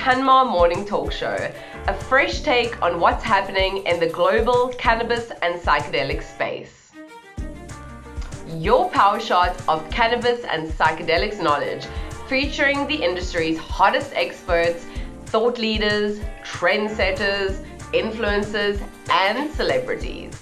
CanMar Morning Talk Show, a fresh take on what's happening in the global cannabis and psychedelic space. Your power shot of cannabis and psychedelics knowledge, featuring the industry's hottest experts, thought leaders, trendsetters, influencers, and celebrities.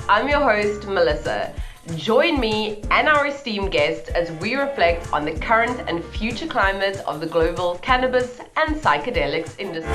I'm your host, Melissa. Join me and our esteemed guests as we reflect on the current and future climate of the global cannabis and psychedelics industry.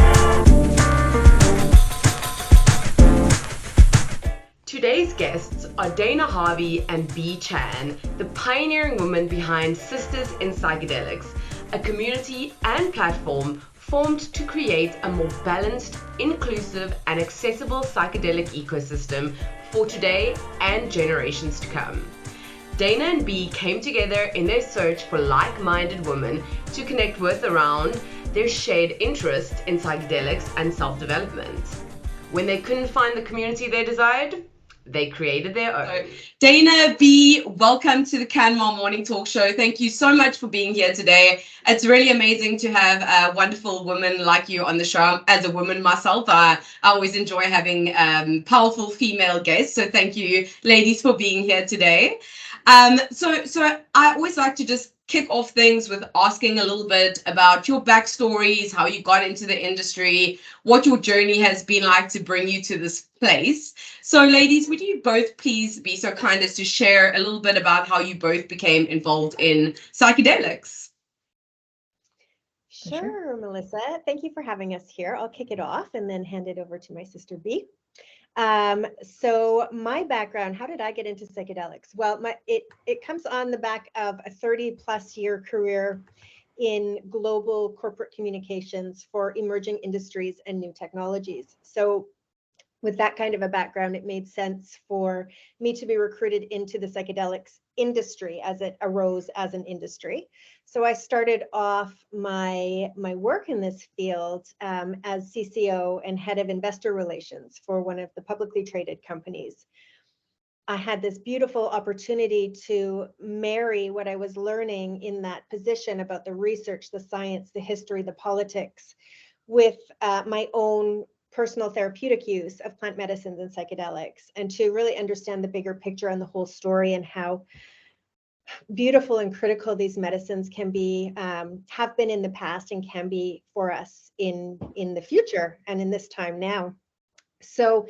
Today's guests are Dana Harvey and B. Chan, the pioneering women behind Sisters in Psychedelics, a community and platform formed to create a more balanced, inclusive, and accessible psychedelic ecosystem for today and generations to come. Dana and B came together in their search for like-minded women to connect with around their shared interest in psychedelics and self-development. When they couldn't find the community they desired, they created their own. Dana, B, welcome to the CanMar Morning Talk Show. Thank you so much for being here today. It's really amazing to have a wonderful woman like you on the show. As a woman myself, I always enjoy having powerful female guests. So thank you, ladies, for being here today. So I always like to just kick off things with asking a little bit about your backstories, how you got into the industry, what your journey has been like to bring you to this place. So ladies, would you both please be so kind as to share a little bit about how you both became involved in psychedelics? Sure, Melissa. Thank you for having us here. I'll kick it off and then hand it over to my sister B. So my background, how did I get into psychedelics? Well, it comes on the back of a 30+ year career in global corporate communications for emerging industries and new technologies. So with that kind of a background, it made sense for me to be recruited into the psychedelics industry as it arose as an industry. So I started off my work in this field as CCO and head of investor relations for one of the publicly traded companies. I had this beautiful opportunity to marry what I was learning in that position about the research, the science, the history, the politics with my own personal therapeutic use of plant medicines and psychedelics, and to really understand the bigger picture and the whole story and how beautiful and critical these medicines can be, have been in the past and can be for us in the future and in this time now. So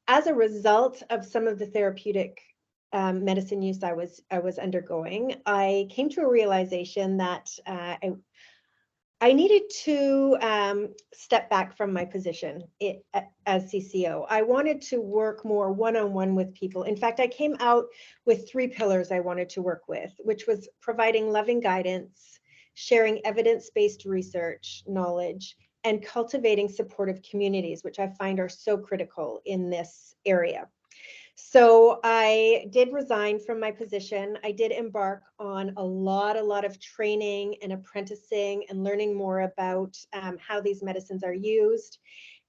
as a result of some of the therapeutic medicine use I was undergoing, I came to a realization that I needed to step back from my position as CCO. I wanted to work more one-on-one with people. In fact, I came out with 3 pillars I wanted to work with, which was providing loving guidance, sharing evidence-based research knowledge, and cultivating supportive communities, which I find are so critical in this area. So I did resign from my position. I did embark on a lot of training and apprenticing and learning more about how these medicines are used.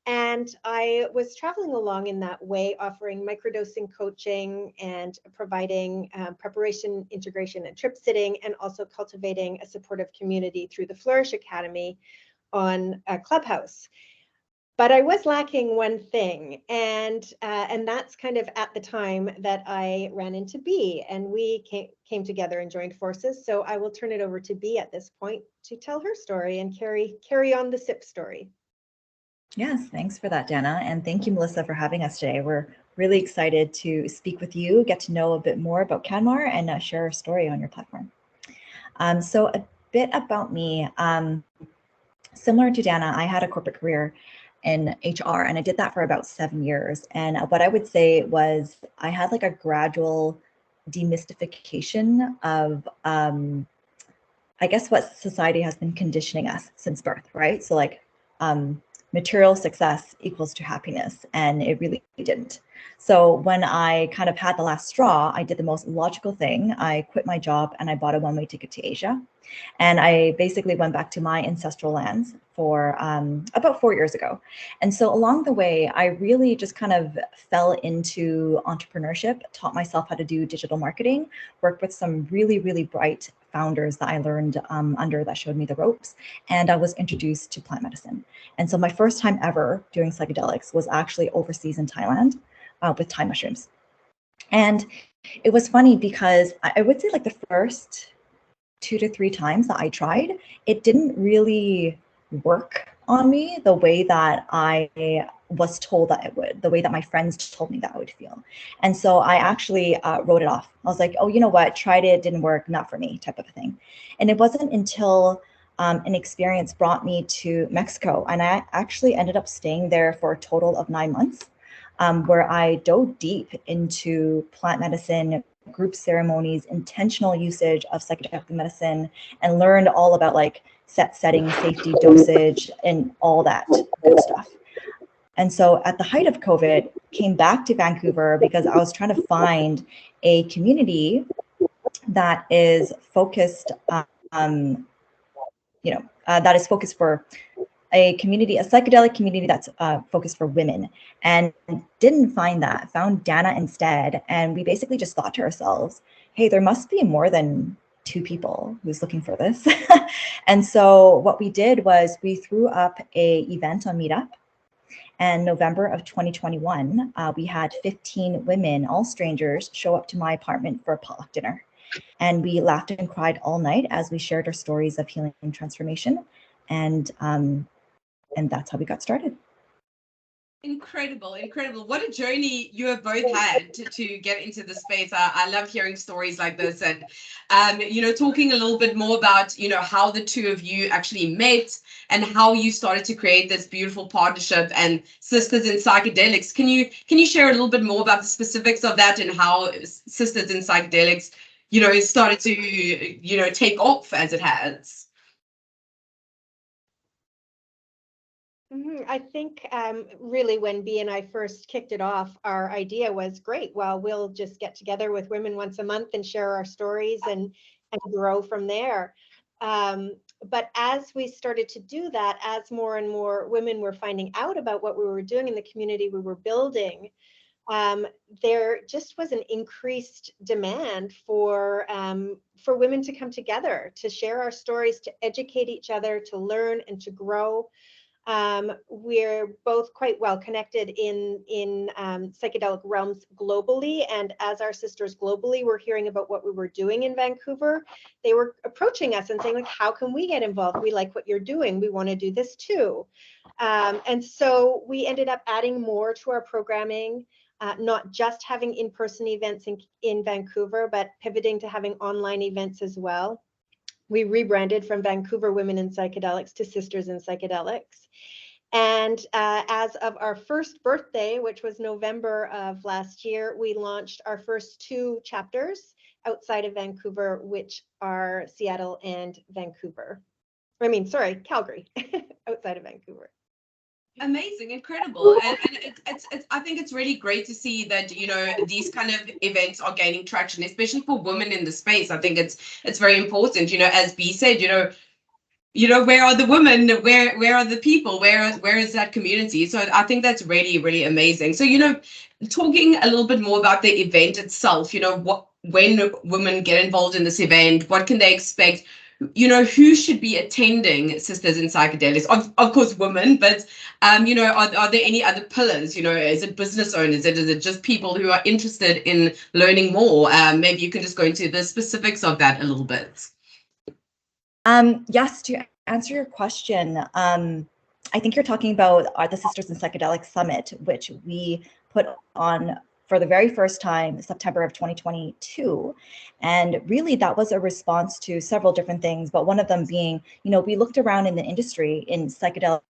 And I was traveling along in that way, offering microdosing coaching and providing preparation, integration, and trip sitting, and also cultivating a supportive community through the Flourish Academy on Clubhouse. But I was lacking one thing, and that's kind of at the time that I ran into B, and we came together and joined forces. So I will turn it over to B at this point to tell her story and carry on the SIP story. Yes, thanks for that, Dana, and thank you, Melissa, for having us today. We're really excited to speak with you, get to know a bit more about CanMar, and share our story on your platform. So a bit about me. Similar to Dana, I had a corporate career in HR, and I did that for about 7 years. And what I would say was I had like a gradual demystification of, I guess, what society has been conditioning us since birth, right? So like material success equals to happiness, and it really didn't. So when I kind of had the last straw, I did the most logical thing. I quit my job and I bought a one-way ticket to Asia. And I basically went back to my ancestral lands for about 4 years ago. And so along the way, I really just kind of fell into entrepreneurship, taught myself how to do digital marketing, worked with some really, really bright founders that I learned under that showed me the ropes. And I was introduced to plant medicine. And so my first time ever doing psychedelics was actually overseas in Thailand with Thai mushrooms. And it was funny because I would say like the first 2 to 3 times that I tried, it didn't really work on me the way that I was told that it would, the way that my friends told me that I would feel. And so I actually wrote it off. I was like, oh, you know what, tried it, didn't work, not for me, type of a thing. And it wasn't until an experience brought me to Mexico, and I actually ended up staying there for a total of 9 months, where I dove deep into plant medicine, group ceremonies, intentional usage of psychedelic medicine, and learned all about like setting, safety, dosage, and all that good stuff. And so at the height of COVID, came back to Vancouver because I was trying to find a community that is focused that is focused for a community, a psychedelic community that's focused for women, and didn't find that, found Dana instead. And we basically just thought to ourselves, hey, there must be more than 2 people who's looking for this. And so what we did was we threw up a event on Meetup. And November of 2021, we had 15 women, all strangers, show up to my apartment for a potluck dinner. And we laughed and cried all night as we shared our stories of healing and transformation. And that's how we got started. Incredible. What a journey you have both had to get into the space. I love hearing stories like this, and talking a little bit more about how the two of you actually met and how you started to create this beautiful partnership and Sisters in Psychedelics. Can you share a little bit more about the specifics of that and how Sisters in Psychedelics it started to take off as it has? I think really when B and I first kicked it off, our idea was great. Well, we'll just get together with women once a month and share our stories and grow from there. But as we started to do that, as more and more women were finding out about what we were doing in the community we were building, there just was an increased demand for women to come together, to share our stories, to educate each other, to learn and to grow. We're both quite well connected in psychedelic realms globally, and as our sisters globally were hearing about what we were doing in Vancouver, they were approaching us and saying, like, how can we get involved? We like what you're doing. We want to do this too. And so we ended up adding more to our programming, not just having in-person events in Vancouver, but pivoting to having online events as well. We rebranded from Vancouver Women in Psychedelics to Sisters in Psychedelics. And as of our first birthday, which was November of last year, we launched our first 2 chapters outside of Vancouver, which are Seattle and Vancouver. Calgary, outside of Vancouver. Amazing, incredible, and it's I think it's really great to see that these kind of events are gaining traction, especially for women in the space. I think it's very important. As B said, where are the women? Where are the people? Where is that community? So I think that's really, really amazing. So talking a little bit more about the event itself. When women get involved in this event, what can they expect? Who should be attending Sisters in Psychedelics? Of course, women, but are there any other pillars? Is it business owners? Is it just people who are interested in learning more? Maybe you can just go into the specifics of that a little bit. Yes, to answer your question, I think you're talking about the Sisters in Psychedelics Summit, which we put on for the very first time, September of 2022. And really that was a response to several different things, but one of them being, we looked around in the industry in psychedelic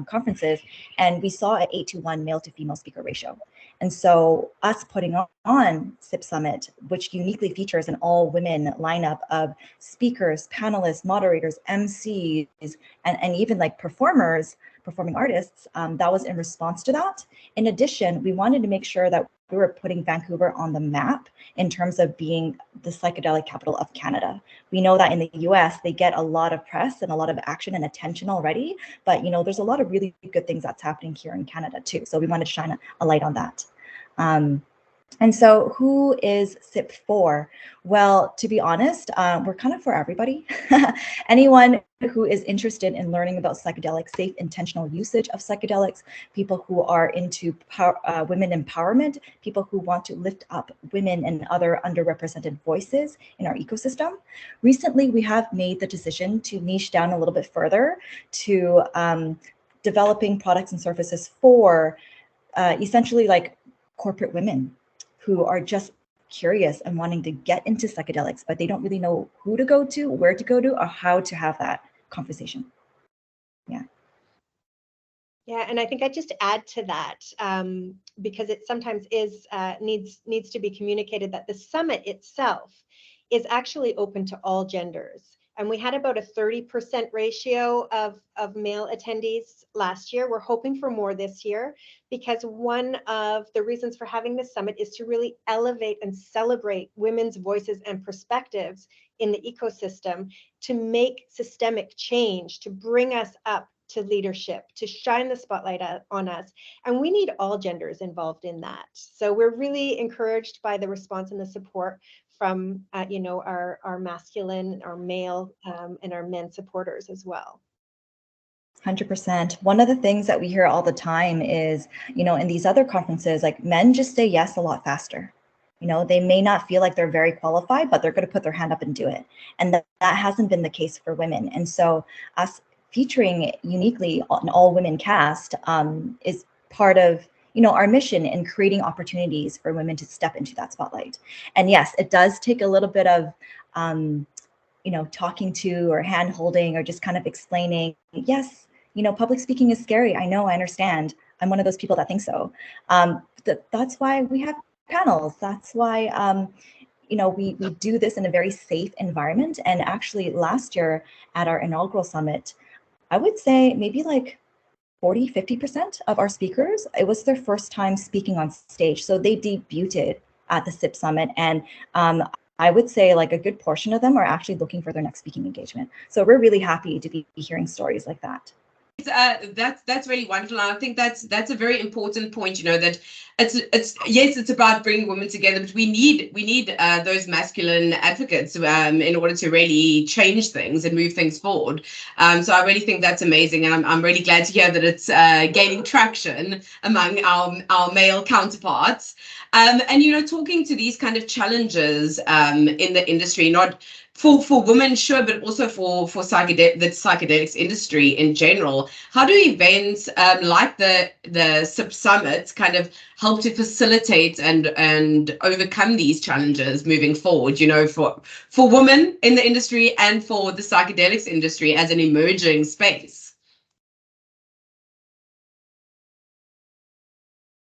conferences, and we saw an 8-to-1 male to female speaker ratio. And so us putting on SIP Summit, which uniquely features an all women lineup of speakers, panelists, moderators, MCs, and even like performers, performing artists, that was in response to that. In addition, we wanted to make sure that we were putting Vancouver on the map in terms of being the psychedelic capital of Canada. We know that in the US, they get a lot of press and a lot of action and attention already, but there's a lot of really good things that's happening here in Canada too. So we wanted to shine a light on that. And so who is SIP for? Well, to be honest, we're kind of for everybody. Anyone who is interested in learning about psychedelics, safe, intentional usage of psychedelics, people who are into women empowerment, people who want to lift up women and other underrepresented voices in our ecosystem. Recently, we have made the decision to niche down a little bit further to developing products and services for essentially like corporate women who are just curious and wanting to get into psychedelics, but they don't really know who to go to, where to go to, or how to have that conversation. Yeah. Yeah, and I think I just add to that because it sometimes is needs to be communicated that the summit itself is actually open to all genders. And we had about a 30% ratio of male attendees last year. We're hoping for more this year because one of the reasons for having this summit is to really elevate and celebrate women's voices and perspectives in the ecosystem, to make systemic change, to bring us up to leadership, to shine the spotlight on us. And we need all genders involved in that. So we're really encouraged by the response and the support from our masculine, our male, and our men supporters as well. 100%. One of the things that we hear all the time is, in these other conferences, like men just say yes a lot faster. They may not feel like they're very qualified, but they're going to put their hand up and do it. And that hasn't been the case for women. And so us featuring uniquely an all-women cast is part of our mission in creating opportunities for women to step into that spotlight. And yes, it does take a little bit of talking to or hand holding or just kind of explaining, yes, public speaking is scary. I know, I understand. I'm one of those people that think so. That's why we have panels. That's why we do this in a very safe environment. And actually last year at our inaugural summit, I would say maybe like 40-50% of our speakers, it was their first time speaking on stage. So they debuted at the SIP Summit. And I would say like a good portion of them are actually looking for their next speaking engagement. So we're really happy to be hearing stories like that. That's really wonderful, and I think that's a very important point. That it's about bringing women together, but we need those masculine advocates in order to really change things and move things forward. So I really think that's amazing, and I'm really glad to hear that it's gaining traction among our male counterparts. And talking to these kind of challenges in the industry, not for women, sure, but also for the psychedelics industry in general. How do events like the SIP Summits kind of help to facilitate and overcome these challenges moving forward, for women in the industry and for the psychedelics industry as an emerging space?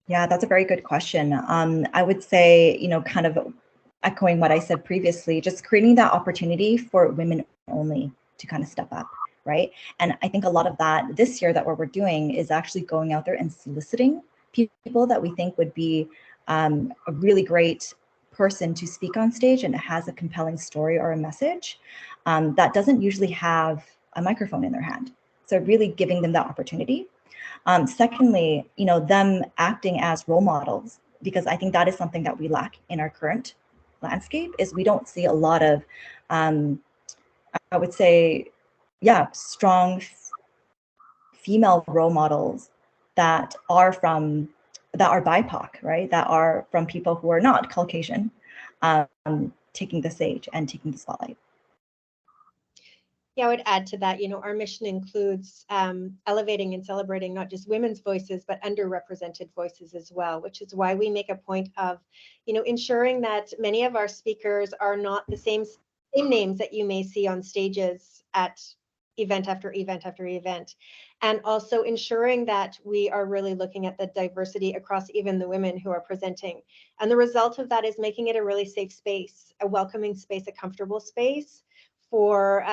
Yeah, that's a very good question. I would say, kind of echoing what I said previously, just creating that opportunity for women only to kind of step up, right? And I think a lot of that this year that what we're doing is actually going out there and soliciting people that we think would be a really great person to speak on stage and has a compelling story or a message that doesn't usually have a microphone in their hand. So really giving them that opportunity. Secondly, them acting as role models, because I think that is something that we lack in our current landscape, is we don't see a lot of, I would say, strong female role models that are BIPOC, right? That are from people who are not Caucasian, taking the stage and taking the spotlight. Yeah, I would add to that, our mission includes elevating and celebrating not just women's voices, but underrepresented voices as well, which is why we make a point of, ensuring that many of our speakers are not the same names that you may see on stages at event after event after event. And also ensuring that we are really looking at the diversity across even the women who are presenting. And the result of that is making it a really safe space, a welcoming space, a comfortable space for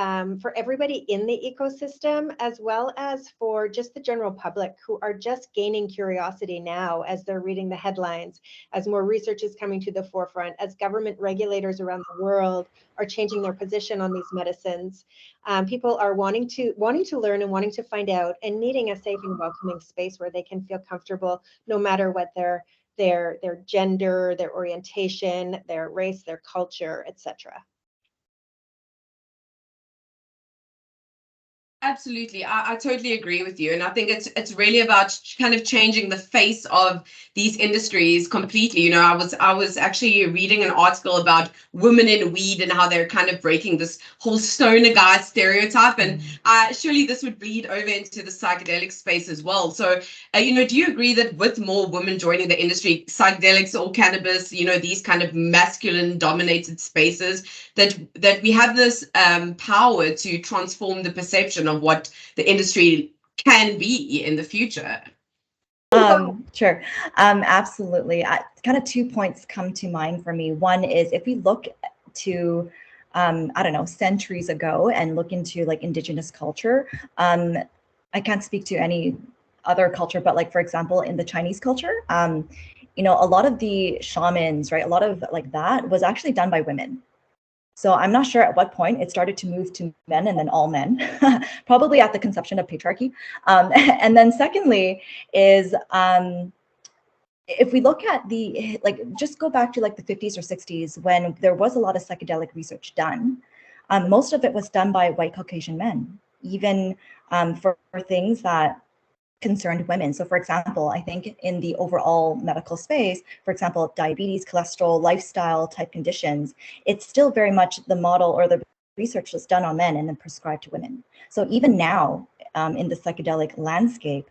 everybody in the ecosystem, as well as for just the general public who are just gaining curiosity now as they're reading the headlines, as more research is coming to the forefront, as government regulators around the world are changing their position on these medicines. People are wanting to learn and wanting to find out, and needing a safe and welcoming space where they can feel comfortable, no matter what their gender, their orientation, their race, their culture, etc. Absolutely. I totally agree with you. And I think it's really about kind of changing the face of these industries completely. You know, I was actually reading an article about women in weed and how they're kind of breaking this whole stoner guy stereotype. And surely this would bleed over into the psychedelic space as well. So, you know, do you agree that with more women joining the industry, psychedelics or cannabis, you know, these kind of masculine dominated spaces, that we have this power to transform the perception of what the industry can be in the future? Sure. Absolutely. Kind of 2 points come to mind for me. One is, if we look to, I don't know, centuries ago and look into like indigenous culture, I can't speak to any other culture, but like, for example, in the Chinese culture, you know, a lot of the shamans, right, a lot of like that was actually done by women. So I'm not sure at what point it started to move to men and then all men, probably at the conception of patriarchy. And then secondly is, if we look at the, like, just go back to like the 50s or 60s when there was a lot of psychedelic research done, most of it was done by white Caucasian men, even for things that concerned women. So for example, I think in the overall medical space, for example, diabetes, cholesterol, lifestyle type conditions, it's still very much the model or the research was done on men and then prescribed to women. So even now in the psychedelic landscape,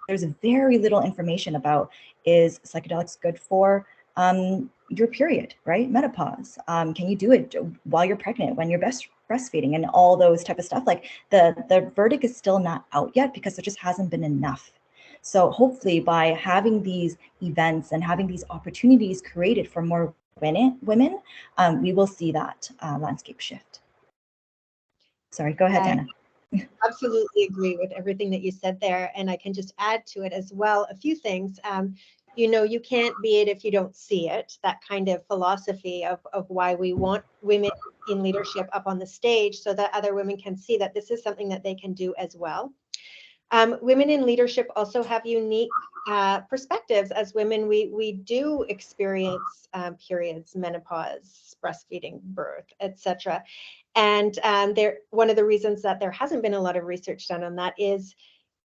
there's very little information about, is psychedelics good for your period, right? Menopause. Can you do it while you're pregnant, when you're breastfeeding, and all those type of stuff? Like the verdict is still not out yet because there just hasn't been enough. So hopefully by having these events and having these opportunities created for more women, we will see that landscape shift. Sorry, go ahead, Dana. Absolutely agree with everything that you said there. And I can just add to it as well a few things. You know, you can't be it if you don't see it. That kind of philosophy of why we want women in leadership up on the stage, so that other women can see that this is something that they can do as well. Women in leadership also have unique perspectives. As women, we do experience periods, menopause, breastfeeding, birth, etc. And one of the reasons that there hasn't been a lot of research done on that is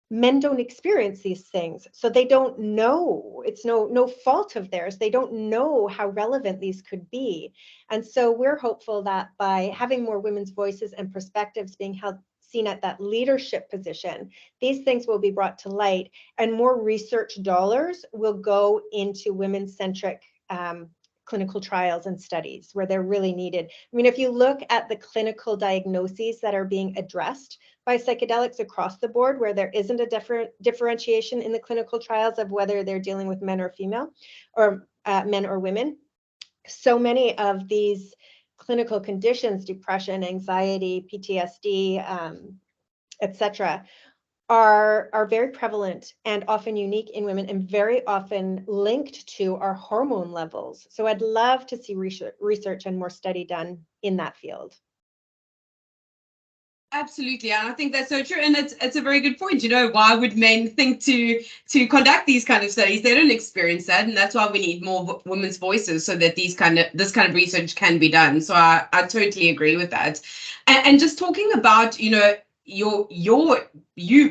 men don't experience these things, so they don't know. It's no fault of theirs. They don't know how relevant these could be. And so we're hopeful that by having more women's voices and perspectives being seen at that leadership position, these things will be brought to light, and more research dollars will go into women-centric clinical trials and studies where they're really needed. I mean, if you look at the clinical diagnoses that are being addressed by psychedelics across the board, where there isn't a different differentiation in the clinical trials of whether they're dealing with men or female, or men or women, so many of these clinical conditions, depression, anxiety, PTSD, etc., are very prevalent and often unique in women, and very often linked to our hormone levels. So I'd love to see research and more study done in that field. Absolutely, and I think that's so true, and it's a very good point. You know, why would men think to conduct these kind of studies? They don't experience that, and that's why we need more women's voices, so that this kind of research can be done. So I totally agree with that. And just talking about, you know,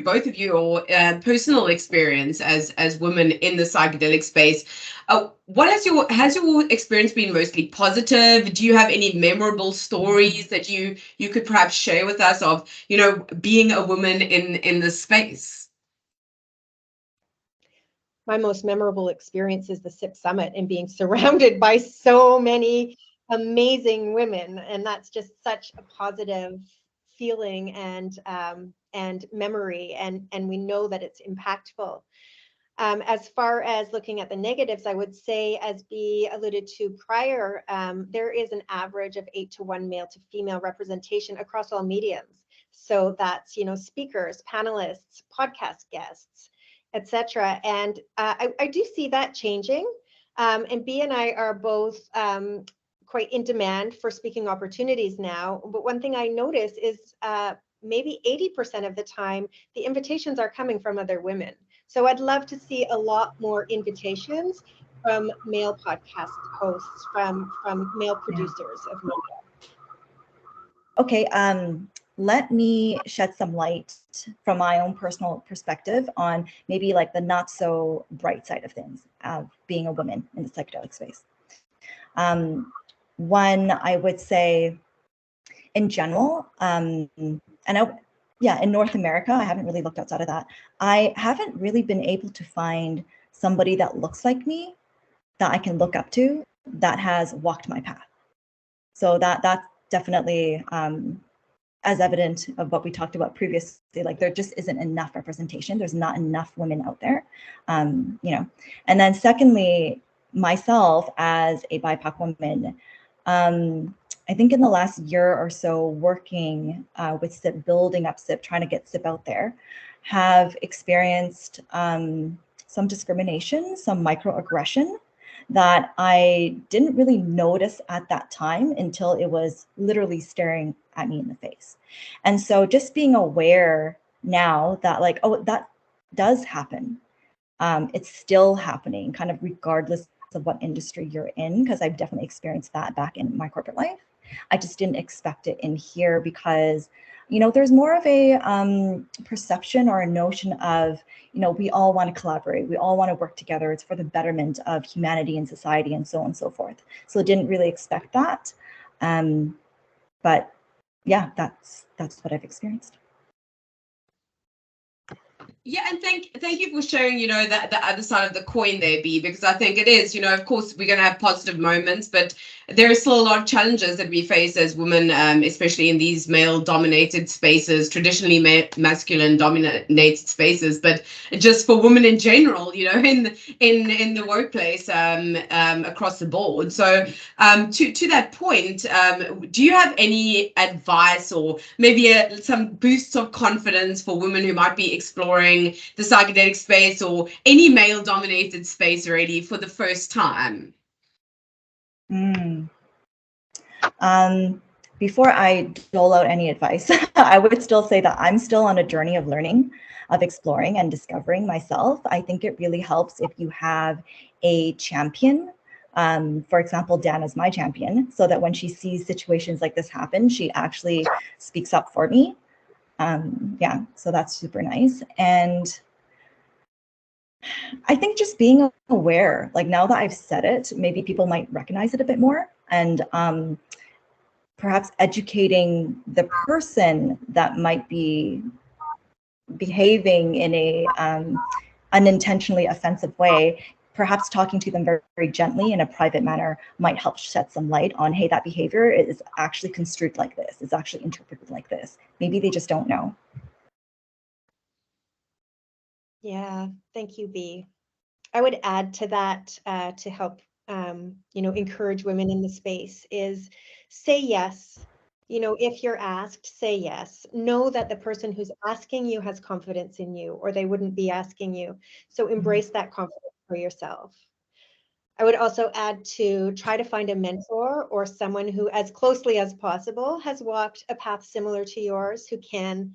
both of your personal experience as women in the psychedelic space, what has your experience been mostly positive? Do you have any memorable stories that you could perhaps share with us of, you know, being a woman in this space? My most memorable experience is the SIP Summit and being surrounded by so many amazing women, and that's just such a positive feeling and memory, and we know that it's impactful. As far as looking at the negatives, I would say, as Bea alluded to prior, there is an average of 8-to-1 male to female representation across all mediums. So that's, speakers, panelists, podcast guests, etc. And I do see that changing. And Bea and I are both quite in demand for speaking opportunities now. But one thing I notice is maybe 80% of the time, the invitations are coming from other women. So I'd love to see a lot more invitations from male podcast hosts, from male producers of media. Okay, let me shed some light from my own personal perspective on maybe like the not so bright side of things of being a woman in the psychedelic space. One, I would say in general, and in North America, I haven't really looked outside of that. I haven't really been able to find somebody that looks like me that I can look up to that has walked my path. So that's definitely as evident of what we talked about previously. Like there just isn't enough representation. There's not enough women out there, And then secondly, myself as a BIPOC woman, I think in the last year or so, working with SIP, building up SIP, trying to get SIP out there, have experienced some discrimination, some microaggression that I didn't really notice at that time until it was literally staring at me in the face. And so just being aware now that like, oh, that does happen. It's still happening kind of regardless of what industry you're in, because I've definitely experienced that back in my corporate life. I just didn't expect it in here because, there's more of a perception or a notion of, we all want to collaborate. We all want to work together. It's for the betterment of humanity and society and so on and so forth. So I didn't really expect that. But yeah, that's what I've experienced. Yeah, and thank you for sharing, that the other side of the coin there, B, because I think it is, of course, we're going to have positive moments, but there are still a lot of challenges that we face as women, especially in these male-dominated spaces, traditionally masculine dominated spaces, but just for women in general, in the workplace, across the board. So to that point, do you have any advice or maybe some boosts of confidence for women who might be exploring the psychedelic space or any male-dominated space already for the first time? Before I dole out any advice, I would still say that I'm still on a journey of learning, of exploring and discovering myself. I think it really helps if you have a champion. For example, Dana's my champion, so that when she sees situations like this happen, she actually speaks up for me. So that's super nice. And I think just being aware, like now that I've said it, maybe people might recognize it a bit more, and perhaps educating the person that might be behaving in a unintentionally offensive way, perhaps talking to them very, very gently in a private manner might help shed some light on, hey, that behavior is actually construed like this, it's actually interpreted like this. Maybe they just don't know. Yeah, thank you, Bea. I would add to that to help, encourage women in the space is say yes. If you're asked, say yes. Know that the person who's asking you has confidence in you, or they wouldn't be asking you. So embrace that confidence for yourself. I would also add to try to find a mentor or someone who, as closely as possible, has walked a path similar to yours, who can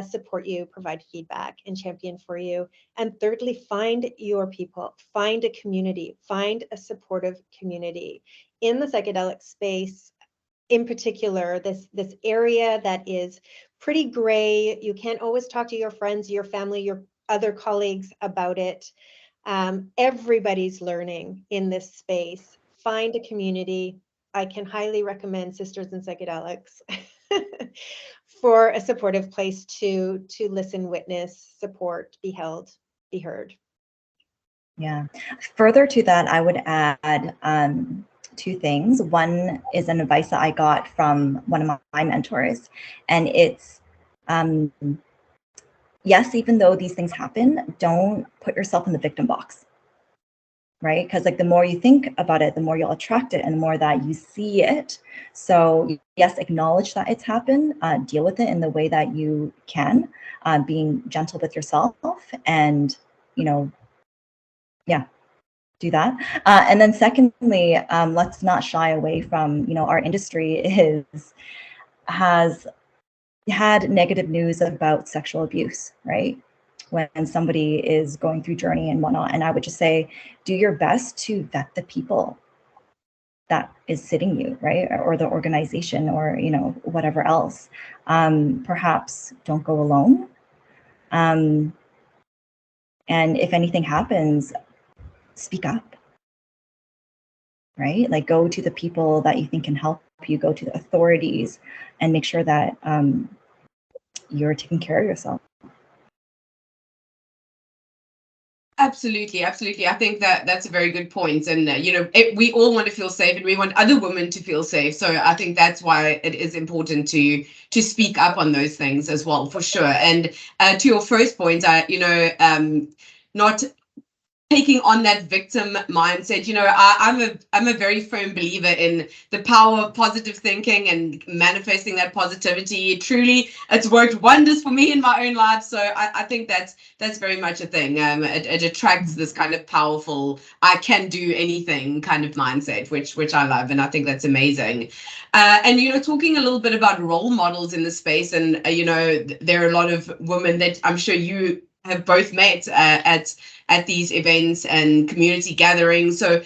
support you, provide feedback, and champion for you. And thirdly, find your people, find a community, find a supportive community. In the psychedelic space, in particular, this area that is pretty gray, you can't always talk to your friends, your family, your other colleagues about it. Everybody's learning in this space. Find a community. I can highly recommend Sisters in Psychedelics for a supportive place to listen, witness, support, be held, be heard. Yeah. Further to that, I would add two things. One is an advice that I got from one of my mentors, and it's yes, even though these things happen, don't put yourself in the victim box, right? Because like the more you think about it, the more you'll attract it and the more that you see it. So yes, acknowledge that it's happened, deal with it in the way that you can, being gentle with yourself, and, you know, yeah, do that. And then secondly, let's not shy away from, you know, our industry has had negative news about sexual abuse, right? When somebody is going through journey and whatnot. And I would just say, do your best to vet the people that is sitting you, right? Or the organization, or, you know, whatever else. Perhaps don't go alone. And if anything happens, speak up, right? Like go to the people that you think can help you, go to the authorities, and make sure that you're taking care of yourself. Absolutely, absolutely. I think that that's a very good point. And, we all want to feel safe and we want other women to feel safe. So I think that's why it is important to speak up on those things as well, for sure. And to your first point, not taking on that victim mindset. I'm a very firm believer in the power of positive thinking and manifesting that positivity. Truly, it's worked wonders for me in my own life. So I think that's very much a thing. It attracts this kind of powerful, I can do anything kind of mindset, which I love, and I think that's amazing. And talking a little bit about role models in the space, and there are a lot of women that I'm sure you have both met at these events and community gatherings. So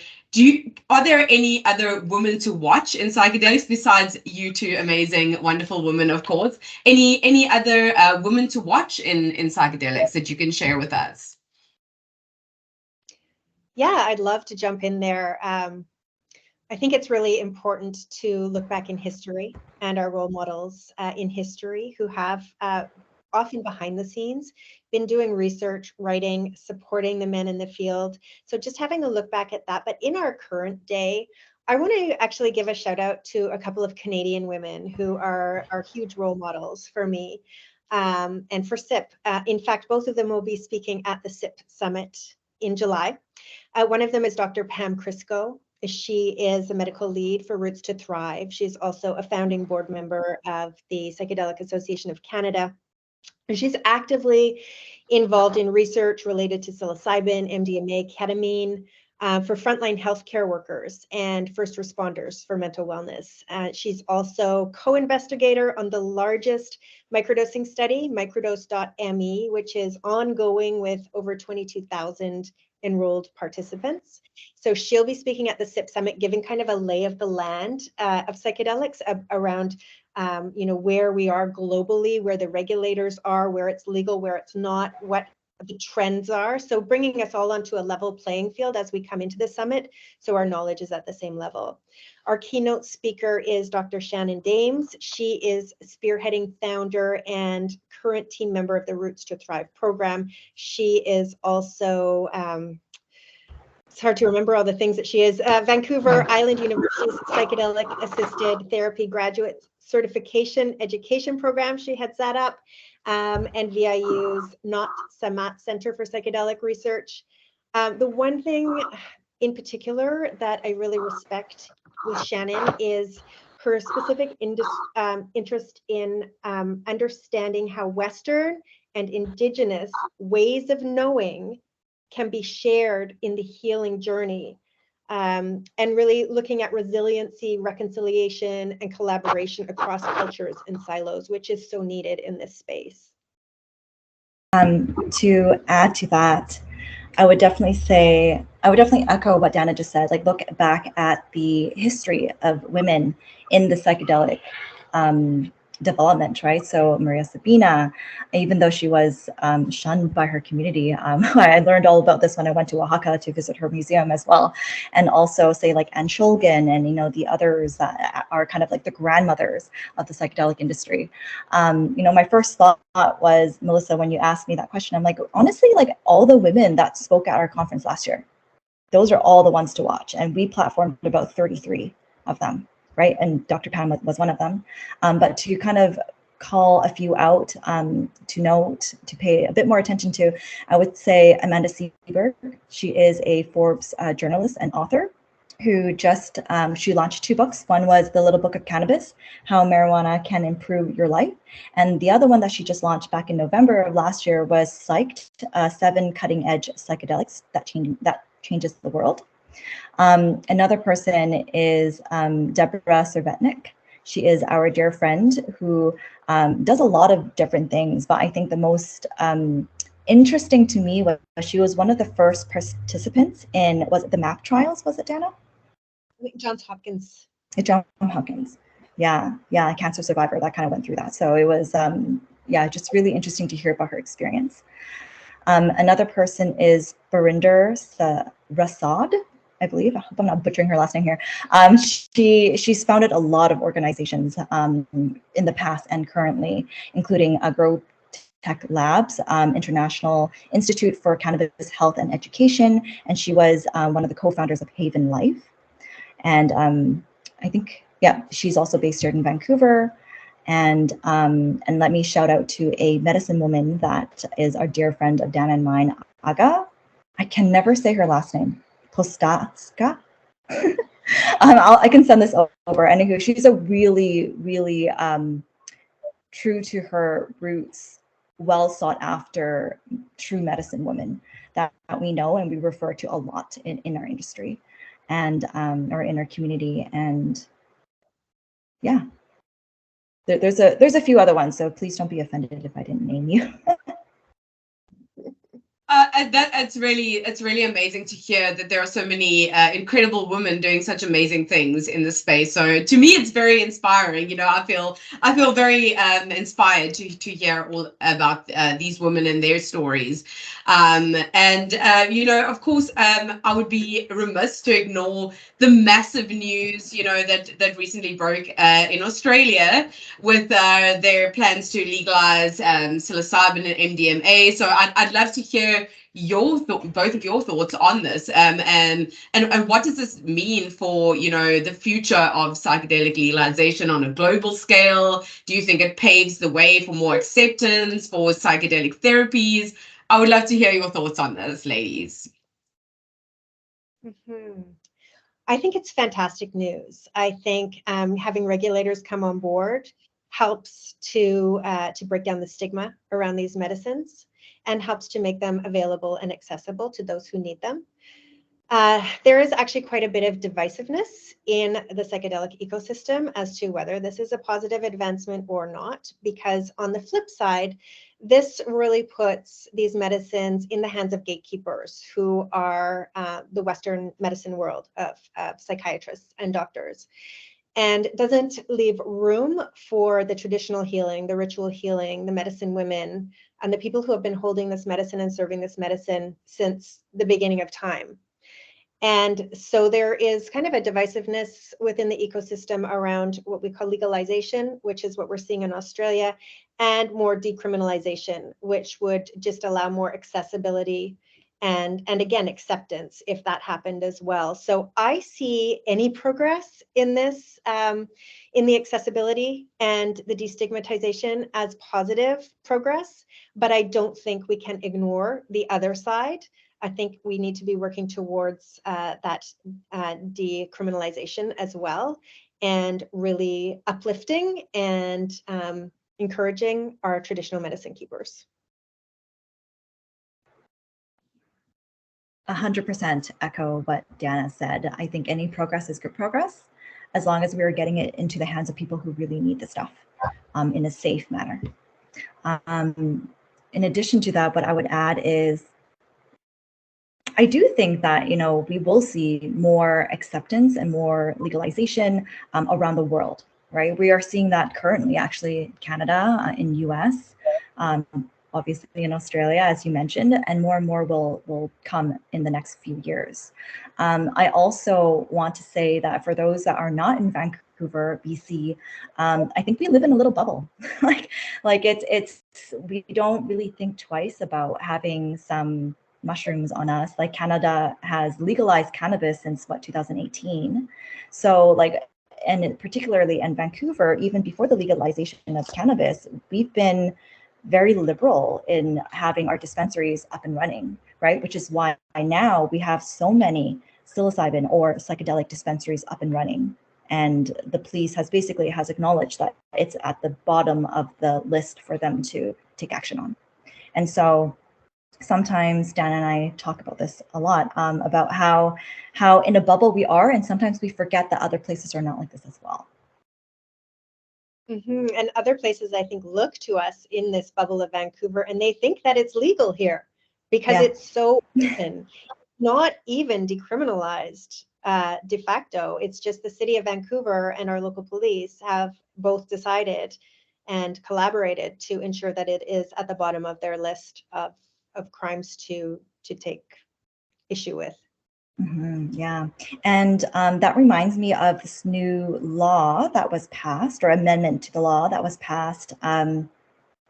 are there any other women to watch in psychedelics besides you two amazing, wonderful women, of course? Any other women to watch in psychedelics that you can share with us? Yeah, I'd love to jump in there. I think it's really important to look back in history and our role models in history who have often behind the scenes been doing research, writing, supporting the men in the field. So just having a look back at that. But in our current day, I want to actually give a shout out to a couple of Canadian women who are huge role models for me and for SIP. In fact, both of them will be speaking at the SIP Summit in July. One of them is Dr. Pam Crisco. She is the medical lead for Roots to Thrive. She's also a founding board member of the Psychedelic Association of Canada. And she's actively involved in research related to psilocybin, MDMA, ketamine for frontline healthcare workers and first responders for mental wellness. She's also co-investigator on the largest microdosing study, microdose.me, which is ongoing with over 22,000 enrolled participants. So she'll be speaking at the SIP Summit, giving kind of a lay of the land of psychedelics around where we are globally, where the regulators are, where it's legal, where it's not, what the trends are. So bringing us all onto a level playing field as we come into the summit, so our knowledge is at the same level. Our keynote speaker is Dr. Shannon Dames. She is spearheading founder and current team member of the Roots to Thrive program. She is also it's hard to remember all the things that she is. Vancouver Island University's Psychedelic Assisted Therapy Graduate Certification Education Program. She heads that up. And VIU's Not Samat Center for Psychedelic Research. The one thing in particular that I really respect with Shannon is her specific interest in understanding how Western and Indigenous ways of knowing can be shared in the healing journey, and really looking at resiliency, reconciliation, and collaboration across cultures and silos, which is so needed in this space. To add to that, I would definitely echo what Dana just said. Like, look back at the history of women in the psychedelic development, right? So Maria Sabina, even though she was shunned by her community, I learned all about this when I went to Oaxaca to visit her museum as well. And also say like Anne Shulgin and, the others that are kind of like the grandmothers of the psychedelic industry. My first thought was, Melissa, when you asked me that question, I'm like, honestly, like all the women that spoke at our conference last year, those are all the ones to watch. And we platformed about 33 of them. Right, and Dr. Pam was one of them. But to kind of call a few out to pay a bit more attention to, I would say Amanda Seberg. She is a Forbes journalist and author who just, she launched 2 books. One was The Little Book of Cannabis, How Marijuana Can Improve Your Life. And the other one that she just launched back in November of last year was Psyched, 7 Cutting Edge Psychedelics that changes the world. Another person is Deborah Servetnik. She is our dear friend who does a lot of different things, but I think the most interesting to me was she was one of the first participants in, was it the MAP trials, was it, Dana? Johns Hopkins. Johns Hopkins. Yeah, a cancer survivor that kind of went through that. So it was, yeah, just really interesting to hear about her experience. Another person is Barinder Rasad, I believe. I hope I'm not butchering her last name here. She's founded a lot of organizations in the past and currently, including Grow Tech Labs, International Institute for Cannabis Health and Education, and she was one of the co-founders of Haven Life. And I think, yeah, she's also based here in Vancouver. And let me shout out to a medicine woman that is our dear friend of Dan and mine, Aga. I can never say her last name. Kostatska. I can send this over. Anywho, she's a really, really true to her roots, well sought after, true medicine woman that we know and we refer to a lot in our industry and or in our community. And yeah, there's a few other ones, so please don't be offended if I didn't name you. It's really amazing to hear that there are so many incredible women doing such amazing things in this space. So to me, it's very inspiring. You know, I feel very inspired to hear all about these women and their stories. You know, of course, I would be remiss to ignore the massive news, you know, that recently broke in Australia with their plans to legalize psilocybin and MDMA. So I'd love to hear both of your thoughts on this, and what does this mean for, you know, the future of psychedelic legalization on a global scale? Do you think it paves the way for more acceptance for psychedelic therapies? I would love to hear your thoughts on this, ladies. Mm-hmm. I think it's fantastic news. I think having regulators come on board helps to break down the stigma around these medicines and helps to make them available and accessible to those who need them. There is actually quite a bit of divisiveness in the psychedelic ecosystem as to whether this is a positive advancement or not, because on the flip side, this really puts these medicines in the hands of gatekeepers who are the Western medicine world of psychiatrists and doctors, and doesn't leave room for the traditional healing, the ritual healing, the medicine women, and the people who have been holding this medicine and serving this medicine since the beginning of time. And so there is kind of a divisiveness within the ecosystem around what we call legalization, which is what we're seeing in Australia, and more decriminalization, which would just allow more accessibility and again, acceptance if that happened as well. So I see any progress in this, in the accessibility and the destigmatization as positive progress, but I don't think we can ignore the other side. I think we need to be working towards that decriminalization as well, and really uplifting and encouraging our traditional medicine keepers. 100% echo what Diana said. I think any progress is good progress, as long as we are getting it into the hands of people who really need the stuff in a safe manner. In addition to that, what I would add is, I do think that, you know, we will see more acceptance and more legalization around the world, right? We are seeing that currently, actually, Canada, in US, obviously in Australia, as you mentioned, and more will come in the next few years. I also want to say that for those that are not in Vancouver, BC, I think we live in a little bubble. like it's we don't really think twice about having some mushrooms on us. Like Canada has legalized cannabis since 2018. So like and particularly in Vancouver, even before the legalization of cannabis, we've been very liberal in having our dispensaries up and running, right? Which is why now we have so many psilocybin or psychedelic dispensaries up and running. And the police has acknowledged that it's at the bottom of the list for them to take action on. And so sometimes Dan and I talk about this a lot, about how in a bubble we are, and sometimes we forget that other places are not like this as well. And other places, I think, look to us in this bubble of Vancouver, and they think that it's legal here because it's so open, not even decriminalized de facto. It's just the city of Vancouver and our local police have both decided and collaborated to ensure that it is at the bottom of their list of crimes to take issue with. Yeah. And that reminds me of this new law that was passed, or amendment to the law that was passed.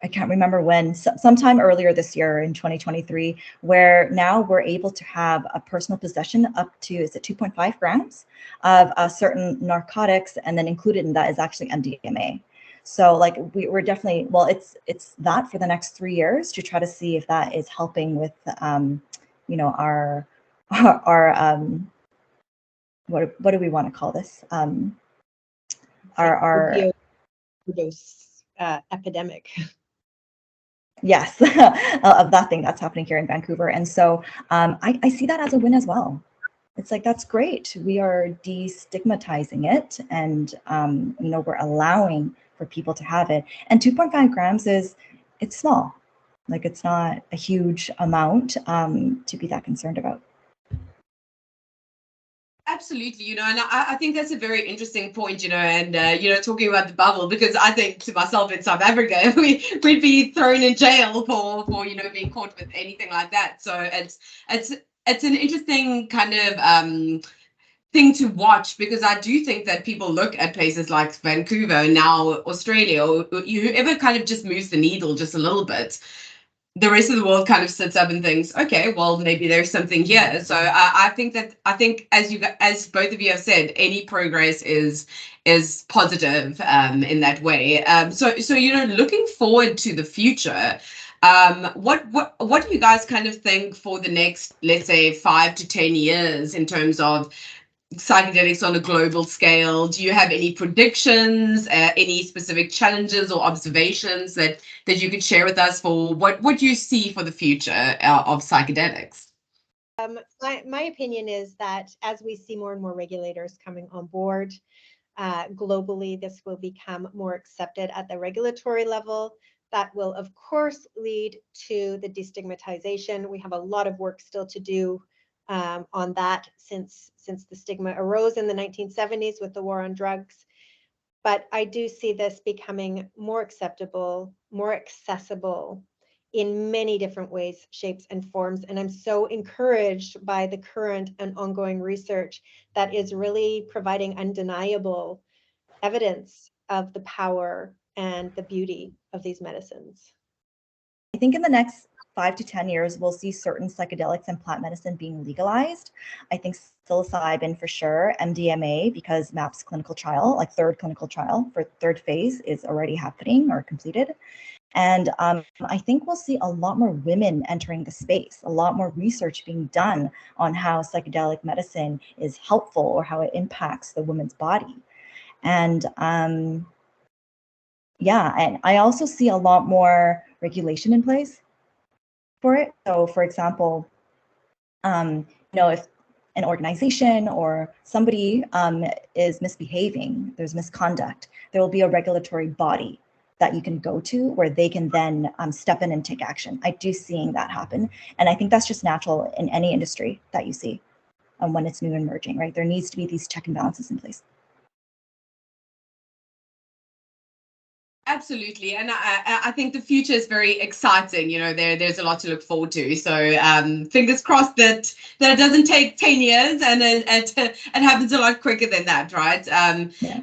I can't remember when, sometime earlier this year in 2023, where now we're able to have a personal possession up to, is it 2.5 grams of certain narcotics, and then included in that is actually MDMA. So like we're definitely, well, it's that for the next 3 years to try to see if that is helping with, our what do we want to call this? Our overdose epidemic. Yes, of that thing that's happening here in Vancouver. And so I see that as a win as well. It's like, that's great. We are destigmatizing it, and we're allowing for people to have it. And 2.5 grams it's small. Like, it's not a huge amount to be that concerned about. Absolutely, and I think that's a very interesting point, and talking about the bubble, because I think to myself, in South Africa, we'd be thrown in jail for being caught with anything like that. So it's an interesting kind of thing to watch, because I do think that people look at places like Vancouver, now Australia, or whoever kind of just moves the needle just a little bit. The rest of the world kind of sits up and thinks, okay, well, maybe there's something here. So I think as both of you have said, any progress is positive in that way. So looking forward to the future, what do you guys kind of think for the next, let's say, 5 to 10 years in terms of psychedelics on a global scale? Do you have any predictions, any specific challenges or observations that you could share with us for what you see for the future of psychedelics? My opinion is that as we see more and more regulators coming on board globally, this will become more accepted at the regulatory level. That will, of course, lead to the destigmatization. We have a lot of work still to do on that since the stigma arose in the 1970s with the war on drugs. But I do see this becoming more acceptable, more accessible in many different ways, shapes, and forms. And I'm so encouraged by the current and ongoing research that is really providing undeniable evidence of the power and the beauty of these medicines. I think in the next 5 to 10 years, we'll see certain psychedelics and plant medicine being legalized. I think psilocybin for sure, MDMA, because MAP's clinical trial, like third clinical trial for third phase, is already happening or completed. And I think we'll see a lot more women entering the space, a lot more research being done on how psychedelic medicine is helpful or how it impacts the woman's body. And and I also see a lot more regulation in place for it. So, for example, if an organization or somebody is misbehaving, there's misconduct, there will be a regulatory body that you can go to where they can then step in and take action. I do seeing that happen. And I think that's just natural in any industry that you see when it's new and emerging, right? There needs to be these check and balances in place. Absolutely, and I think the future is very exciting. There's a lot to look forward to. So fingers crossed that it doesn't take 10 years, and it happens a lot quicker than that, right? Yeah.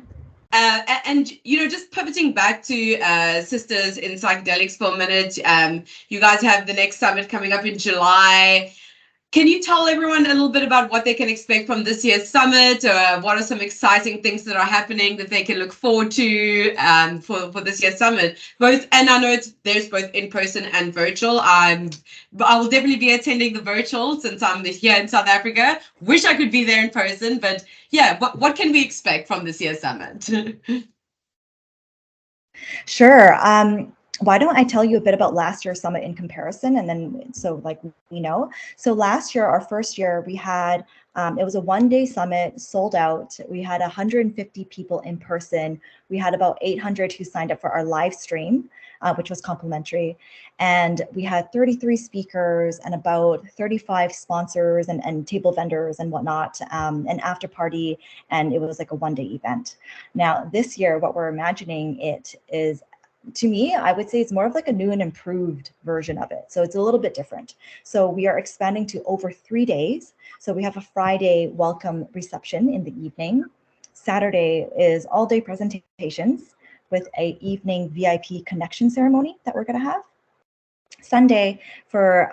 And just pivoting back to Sisters in Psychedelics for a minute. You guys have the next summit coming up in July. Can you tell everyone a little bit about what they can expect from this year's summit? What are some exciting things that are happening that they can look forward to for this year's summit? Both, and I know there's both in person and virtual. But I will definitely be attending the virtual since I'm here in South Africa. Wish I could be there in person, but yeah, what can we expect from this year's summit? Sure. Why don't I tell you a bit about last year's summit in comparison, and then so like we know. So last year, our first year, we had it was a one-day summit, sold out. We had 150 people in person. We had about 800 who signed up for our live stream, which was complimentary, and we had 33 speakers and about 35 sponsors and table vendors and whatnot, an after party, and it was like a one-day event. Now this year, what we're imagining it is, to me, I would say it's more of like a new and improved version of it. So it's a little bit different. So we are expanding to over 3 days. So we have a Friday welcome reception in the evening. Saturday is all day presentations with a evening VIP connection ceremony that we're going to have. Sunday for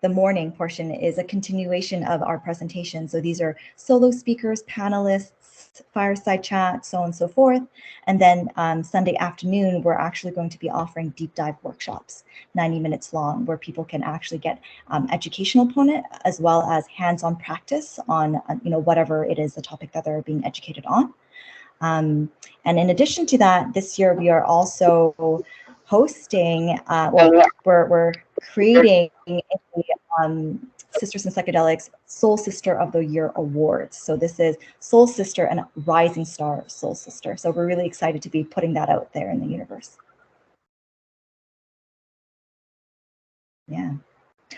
the morning portion is a continuation of our presentation. So these are solo speakers, panelists, fireside chat, so on and so forth. And then Sunday afternoon, we're actually going to be offering deep dive workshops, 90 minutes long, where people can actually get educational component as well as hands-on practice on whatever it is the topic that they're being educated on. And in addition to that, this year we are also hosting, we're creating a Sisters in Psychedelics Soul Sister of the Year Awards. So this is Soul Sister and Rising Star Soul Sister. So we're really excited to be putting that out there in the universe. Yeah.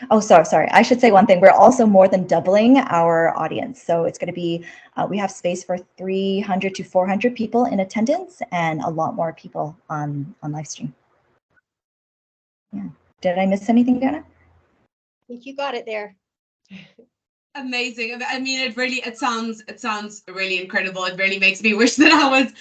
Oh, sorry. I should say one thing. We're also more than doubling our audience. So it's going to be, we have space for 300 to 400 people in attendance and a lot more people on live stream. Yeah. Did I miss anything, Dana? I think you got it there. Amazing. I mean, it sounds really incredible. It really makes me wish that I was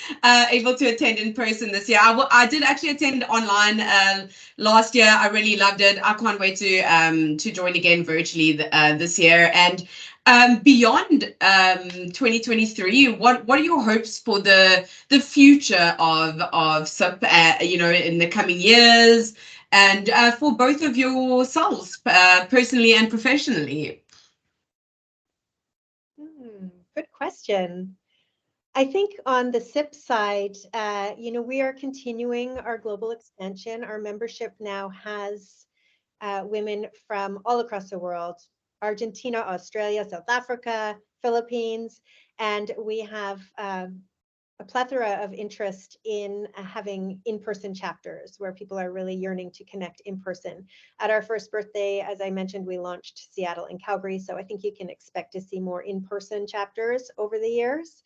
able to attend in person this year. I did actually attend online last year. I really loved it. I can't wait to join again virtually this year. And beyond 2023, what are your hopes for the future of SIP, in the coming years, and for both of yourselves, personally and professionally? Good question. I think on the SIP side, we are continuing our global expansion. Our membership now has women from all across the world: Argentina, Australia, South Africa, Philippines, and we have a plethora of interest in having in-person chapters where people are really yearning to connect in person. At our first birthday, as I mentioned, we launched Seattle and Calgary, so I think you can expect to see more in-person chapters over the years.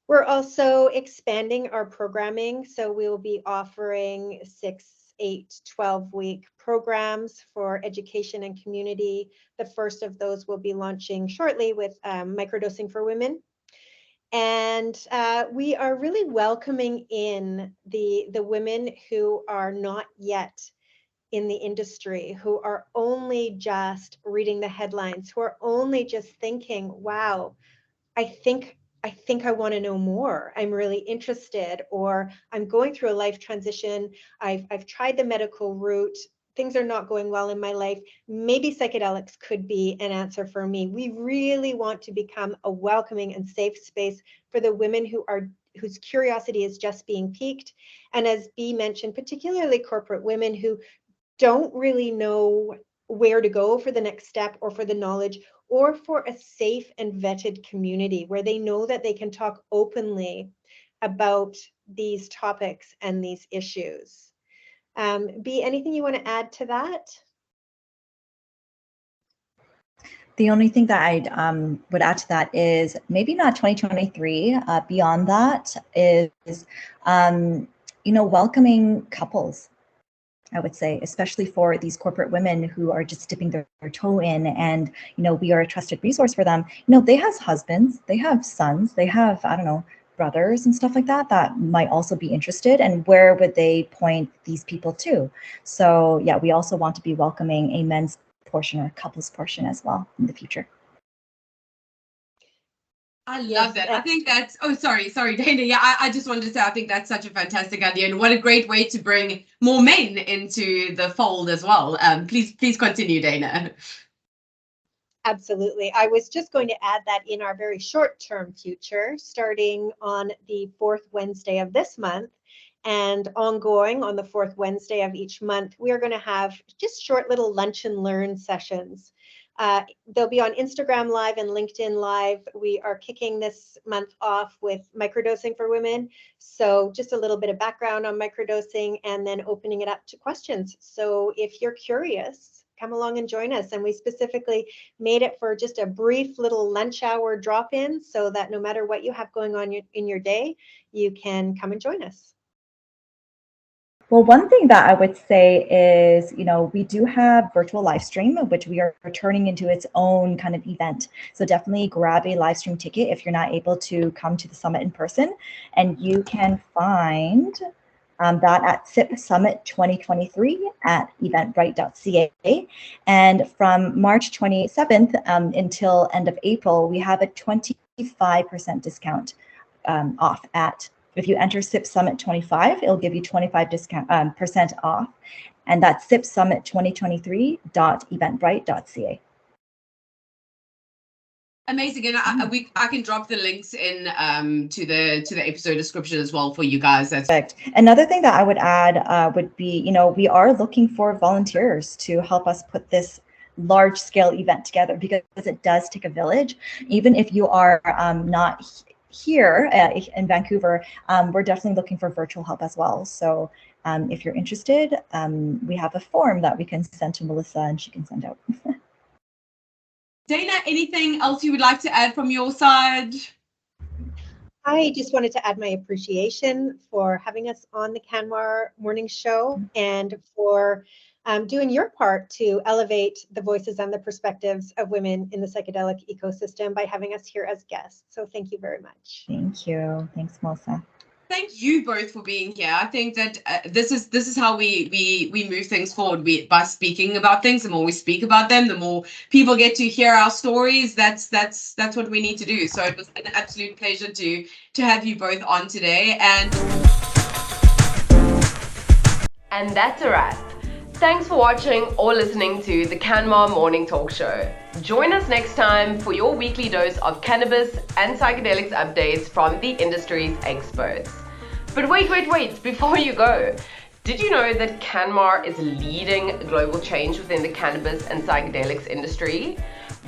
We're also expanding our programming, so we will be offering 6, 8, 12-week programs for education and community. The first of those will be launching shortly with microdosing for women. And we are really welcoming in the women who are not yet in the industry, who are only just reading the headlines, who are only just thinking, wow, I think I want to know more. I'm really interested, or I'm going through a life transition. I've tried the medical route. Things are not going well in my life. Maybe psychedelics could be an answer for me. We really want to become a welcoming and safe space for the women whose curiosity is just being piqued. And as Bea mentioned, particularly corporate women who don't really know where to go for the next step or for the knowledge, or for a safe and vetted community where they know that they can talk openly about these topics and these issues. Bea, anything you want to add to that? The only thing that I would add to that is maybe not 2023. Beyond that is, welcoming couples. I would say, especially for these corporate women who are just dipping their toe in, and we are a trusted resource for them. They have husbands, they have sons, they have, I don't know, brothers and stuff like that might also be interested, and where would they point these people to? So yeah, we also want to be welcoming a men's portion or couples portion as well in the future. I love Yes, that. I think that's, oh, sorry, Dana. Yeah, I just wanted to say, I think that's such a fantastic idea, and what a great way to bring more men into the fold as well. Please continue, Dana. Absolutely. I was just going to add that in our very short-term future, starting on the fourth Wednesday of this month and ongoing on the fourth Wednesday of each month, we are going to have just short little lunch and learn sessions. They'll be on Instagram Live and LinkedIn Live. We are kicking this month off with microdosing for women. So just a little bit of background on microdosing and then opening it up to questions. So if you're curious, come along and join us. And we specifically made it for just a brief little lunch hour drop-in so that no matter what you have going on in your day, you can come and join us. Well, one thing that I would say is, we do have virtual live stream, which we are turning into its own kind of event. So definitely grab a live stream ticket if you're not able to come to the summit in person. And you can find that at SIP Summit 2023 at eventbrite.ca. And from March 27th until end of April, we have a 25% discount off at. If you enter SIP Summit 25, it'll give you 25% off. And that's sipsummit2023.eventbrite.ca. Amazing, and I can drop the links in to the episode description as well for you guys. That's perfect. Another thing that I would add would be, we are looking for volunteers to help us put this large scale event together, because it does take a village. Even if you are not here in Vancouver, we're definitely looking for virtual help as well. So if you're interested, we have a form that we can send to Melissa and she can send out. Dana, anything else you would like to add from your side? I just wanted to add my appreciation for having us on the CanMar Morning Show and for doing your part to elevate the voices and the perspectives of women in the psychedelic ecosystem by having us here as guests. So thank you very much. Thank you. Thanks, Melissa. Thank you both for being here. I think that this is how we move things forward. By speaking about things. The more we speak about them, the more people get to hear our stories. That's what we need to do. So it was an absolute pleasure to have you both on today. And that's a wrap. Thanks for watching or listening to the CanMar Morning Talk Show. Join us next time for your weekly dose of cannabis and psychedelics updates from the industry's experts. But wait, before you go, did you know that CanMar is leading global change within the cannabis and psychedelics industry?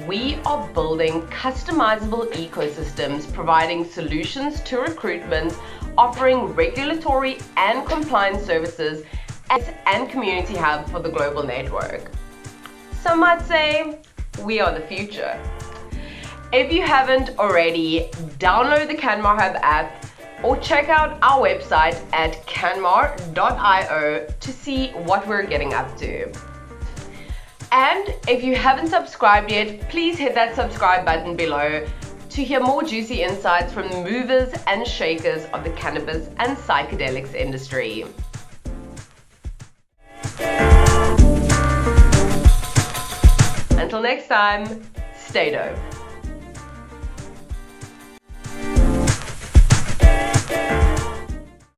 We are building customizable ecosystems, providing solutions to recruitment, offering regulatory and compliance services, and community hub for the global network. Some might say we are the future. If you haven't already, download the CanMar Hub app or check out our website at canmar.io to see what we're getting up to. And if you haven't subscribed yet, please hit that subscribe button below to hear more juicy insights from the movers and shakers of the cannabis and psychedelics industry. Until next time, stay dope.